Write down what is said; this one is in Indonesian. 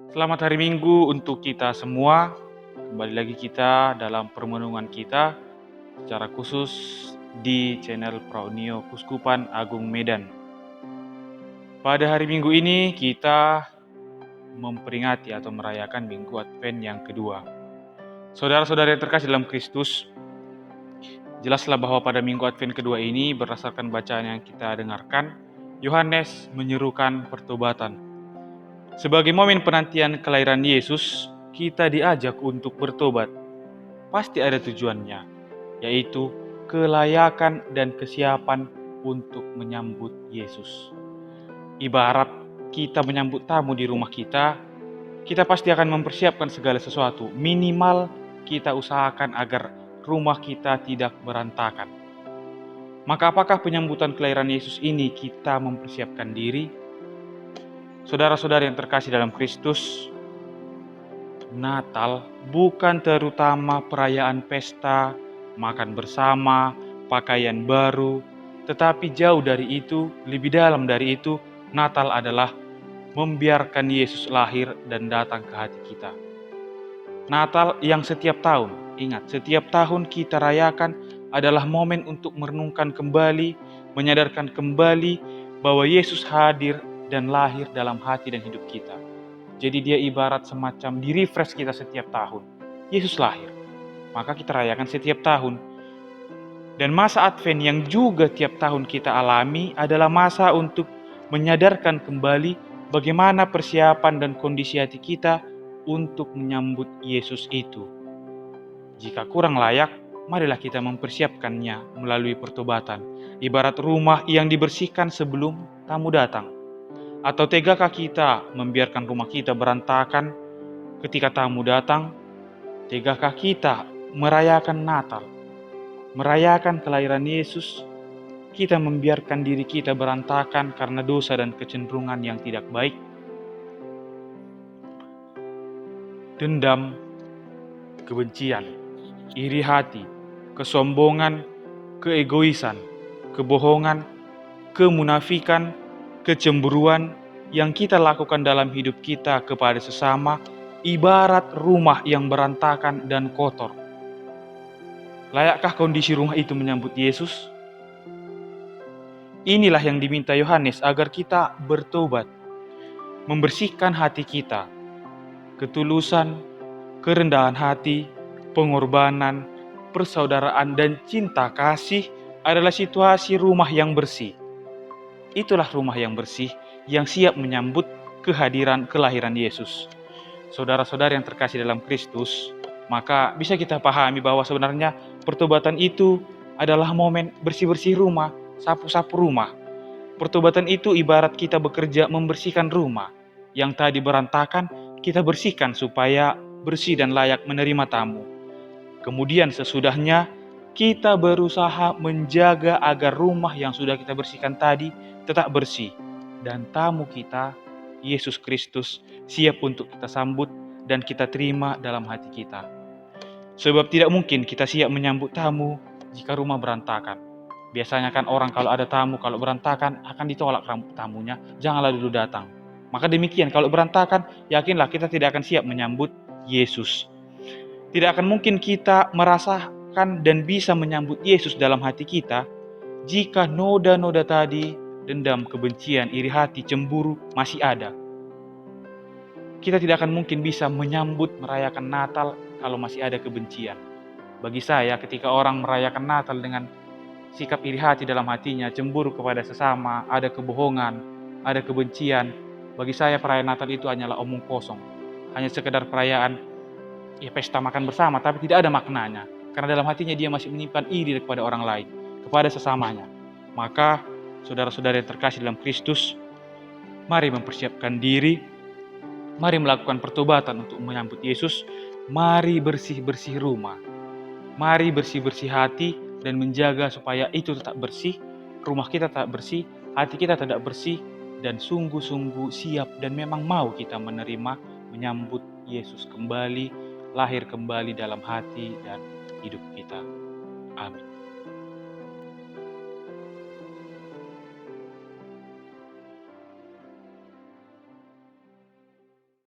Selamat hari Minggu untuk kita semua. Kembali lagi kita dalam permenungan kita secara khusus di channel Praunio Kuskupan Agung Medan. Pada hari Minggu ini kita memperingati atau merayakan Minggu Advent yang kedua. Saudara-saudara yang terkasih dalam Kristus, jelaslah bahwa pada Minggu Advent kedua ini berdasarkan bacaan yang kita dengarkan, Yohanes menyerukan pertobatan. Sebagai momen penantian kelahiran Yesus, kita diajak untuk bertobat. Pasti ada tujuannya, yaitu kelayakan dan kesiapan untuk menyambut Yesus. Ibarat kita menyambut tamu di rumah kita pasti akan mempersiapkan segala sesuatu. Minimal kita usahakan agar rumah kita tidak berantakan. Maka apakah penyambutan kelahiran Yesus ini kita mempersiapkan diri? Saudara-saudara yang terkasih dalam Kristus, Natal bukan terutama perayaan pesta, makan bersama, pakaian baru, tetapi jauh dari itu, lebih dalam dari itu, Natal adalah membiarkan Yesus lahir dan datang ke hati kita. Natal yang setiap tahun, ingat, setiap tahun kita rayakan adalah momen untuk merenungkan kembali, menyadarkan kembali bahwa Yesus hadir dan lahir dalam hati dan hidup kita. Jadi dia ibarat semacam di-refresh kita setiap tahun. Yesus lahir, maka kita rayakan setiap tahun. Dan masa Advent yang juga tiap tahun kita alami adalah masa untuk menyadarkan kembali bagaimana persiapan dan kondisi hati kita untuk menyambut Yesus itu. Jika kurang layak, marilah kita mempersiapkannya melalui pertobatan. Ibarat rumah yang dibersihkan sebelum tamu datang. Atau tegakah kita membiarkan rumah kita berantakan ketika tamu datang? Tegakah kita merayakan Natal, merayakan kelahiran Yesus, kita membiarkan diri kita berantakan karena dosa dan kecenderungan yang tidak baik? Dendam, kebencian, iri hati, kesombongan, keegoisan, kebohongan, kemunafikan, kecemburuan yang kita lakukan dalam hidup kita kepada sesama ibarat rumah yang berantakan dan kotor. Layakkah kondisi rumah itu menyambut Yesus? Inilah yang diminta Yohanes agar kita bertobat, membersihkan hati kita, ketulusan, kerendahan hati, pengorbanan, persaudaraan, dan cinta kasih adalah situasi rumah yang bersih. Itulah rumah yang bersih yang siap menyambut kehadiran kelahiran Yesus. Saudara-saudara yang terkasih dalam Kristus, maka bisa kita pahami bahwa sebenarnya pertobatan itu adalah momen bersih-bersih rumah, sapu-sapu rumah. Pertobatan itu ibarat kita bekerja membersihkan rumah. Yang tadi berantakan, kita bersihkan supaya bersih dan layak menerima tamu. Kemudian sesudahnya, kita berusaha menjaga agar rumah yang sudah kita bersihkan tadi tetap bersih. Dan tamu kita, Yesus Kristus, siap untuk kita sambut dan kita terima dalam hati kita. Sebab tidak mungkin kita siap menyambut tamu jika rumah berantakan. Biasanya kan orang kalau ada tamu, kalau berantakan akan ditolak tamunya, janganlah dulu datang. Maka demikian, kalau berantakan, yakinlah kita tidak akan siap menyambut Yesus. Tidak akan mungkin kita merasakan dan bisa menyambut Yesus dalam hati kita jika noda-noda tadi, dendam, kebencian, iri hati, cemburu masih ada. Kita tidak akan mungkin bisa menyambut merayakan Natal kalau masih ada kebencian. Bagi saya, ketika orang merayakan Natal dengan sikap iri hati dalam hatinya, cemburu kepada sesama, ada kebohongan, ada kebencian, bagi saya perayaan Natal itu hanyalah omong kosong. Hanya sekedar perayaan pesta makan bersama, tapi tidak ada maknanya. Karena dalam hatinya dia masih menyimpan iri kepada orang lain, kepada sesamanya. Maka, saudara-saudara yang terkasih dalam Kristus, mari mempersiapkan diri, mari melakukan pertobatan untuk menyambut Yesus, mari bersih-bersih rumah, mari bersih-bersih hati, dan menjaga supaya itu tetap bersih, rumah kita tetap bersih, hati kita tetap bersih, dan sungguh-sungguh siap dan memang mau kita menerima, menyambut Yesus kembali, lahir kembali dalam hati dan hidup kita. Amin.